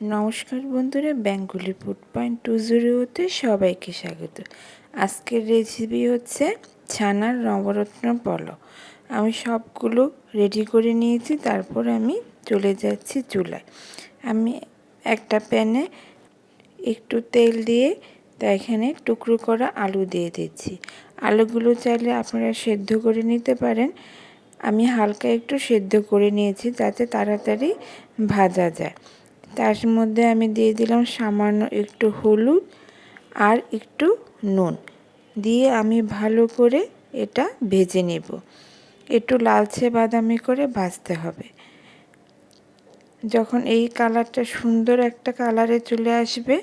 নমস্কার বন্ধুরা, Bengali food point 2.0-তে সবাইকে স্বাগত। আজকের রেসিপি হচ্ছে ছানার নবরত্ন পোলাও। আমি সবগুলো রেডি করে নিয়েছি, তারপর আমি চলে যাচ্ছি চুলায়। আমি একটা প্যানে একটু তেল দিয়ে তা এখানে টুকরো করা আলু দিয়ে দিচ্ছি। আলুগুলো চাইলে আপনারা সেদ্ধ করে নিতে পারেন। আমি হালকা একটু সেদ্ধ করে নিয়েছি যাতে তাড়াতাড়ি ভাজা যায়। তার মধ্যে আমি দিয়ে দিলাম সামান্য একটু হলুদ আর একটু নুন দিয়ে আমি ভালো করে এটা ভেজে নেব। একটু লালচে বাদামি করে ভাজতে হবে। যখন এই কালারটা সুন্দর একটা কালারে চলে আসবে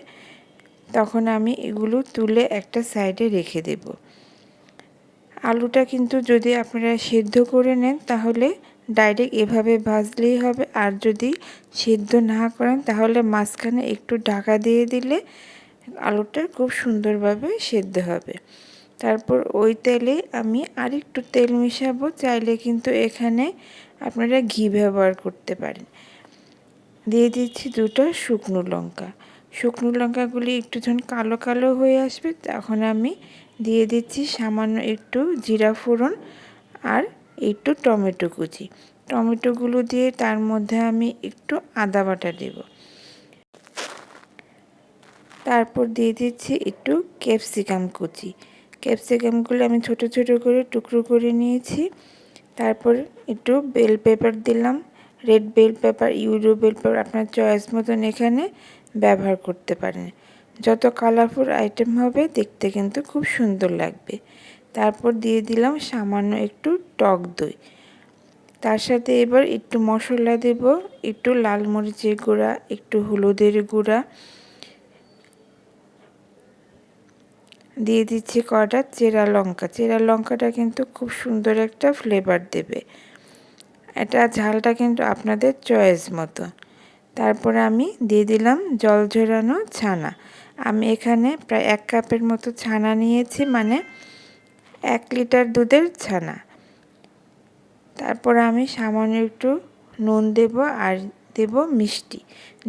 তখন আমি এগুলো তুলে একটা সাইডে রেখে দেব। আলুটা কিন্তু যদি আপনারা সেদ্ধ করে নেন তাহলে ডাইরেক্ট এভাবে ভাজলেই হবে, আর যদি সেদ্ধ না করেন তাহলে মাঝখানে একটু ঢাকা দিয়ে দিলে আলুটা খুব সুন্দরভাবে সেদ্ধ হবে। তারপর ওই তেলে আমি আরেকটু তেল মিশাবো, চাইলে কিন্তু এখানে আপনারা ঘি ব্যবহার করতে পারেন। দিয়ে দিচ্ছি দুটো শুকনো লঙ্কা। শুকনো লঙ্কাগুলি একটু যখন কালো কালো হয়ে আসবে তখন আমি দিয়ে দিচ্ছি সামান্য একটু জিরা ফোড়ন আর একটু টমেটো কুচি। টমেটোগুলো দিয়ে তার মধ্যে আমি একটু আদা বাটা দেব। তারপর দিয়ে দিচ্ছি একটু ক্যাপসিকাম কুচি। ক্যাপসিকামগুলো আমি ছোট ছোট করে টুকরো করে নিয়েছি। তারপর একটু বেল পেপার দিলাম, red bell paper, euro bell paper আপনার চয়েস মতন এখানে ব্যবহার করতে পারেন। যত কালারফুল আইটেম হবে দেখতে কিন্তু খুব সুন্দর লাগবে। তারপর দিয়ে দিলাম সামান্য একটু টক দই। তার সাথে এবার একটু মশলা দেব, একটু লাল মরিচের গুঁড়া, একটু হলুদের গুঁড়া, দিয়ে দিচ্ছি কটা চেরা লঙ্কা। চেরা লঙ্কাটা কিন্তু খুব সুন্দর একটা ফ্লেভার দেবে। এটা ঝালটা কিন্তু আপনাদের চয়েস মতো। তারপরে আমি দিয়ে দিলাম জল ঝরানো ছানা। আমি এখানে প্রায় 1 কাপের মতো ছানা নিয়েছি, মানে 1 লিটার দুধের ছানা। তারপর আমি সামান্য একটু নুন দেব আর দেব মিষ্টি।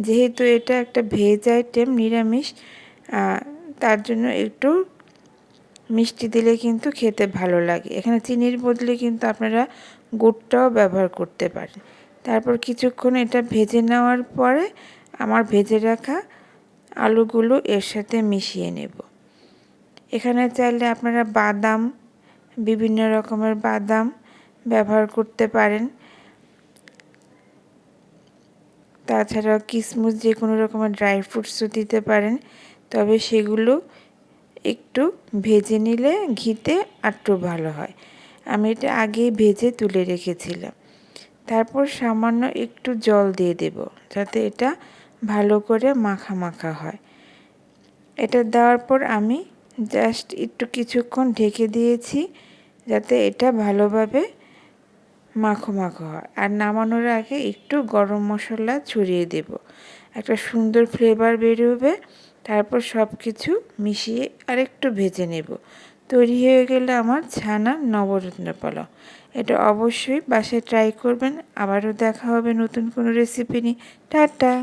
যেহেতু এটা একটা ভেজ আইটেম, নিরামিষ, তার জন্য একটু মিষ্টি দিলে কিন্তু খেতে ভালো লাগে। এখানে চিনির বদলে কিন্তু আপনারা গুড়টাও ব্যবহার করতে পারেন। তারপর কিছুক্ষণ এটা ভেজে নেওয়ার পরে আমার ভেজে রাখা আলুগুলো এর সাথে মিশিয়ে নেব। এখানে চাইলে আপনারা বাদাম, বিভিন্ন রকমের বাদাম ব্যবহার করতে পারেন। তাছাড়াও কিশমিশ, যে কোনো রকমের ড্রাই ফ্রুটসও দিতে পারেন, তবে সেগুলো একটু ভেজে নিলে ঘিতে আরটু ভালো হয়। আমি এটা আগেই ভেজে তুলে রেখেছিলাম। তারপর সামান্য একটু জল দিয়ে দেব যাতে এটা ভালো করে মাখা মাখা হয়। এটা দেওয়ার পর আমি জাস্ট একটু কিছুক্ষণ ঢেকে দিয়েছি যাতে এটা ভালোভাবে মাখো মাখো হয়। আর নামানোর আগে একটু গরম মশলা ছড়িয়ে দেব, একটা সুন্দর ফ্লেভার বেরোবে। তারপর সব কিছু মিশিয়ে আরেকটু ভেজে নেব। তৈরি হয়ে গেলে আমার ছানার নবরত্ন পোলাও। এটা অবশ্যই বাসায় ট্রাই করবেন। আবারও দেখা হবে নতুন কোনো রেসিপি নিয়ে। টাটা।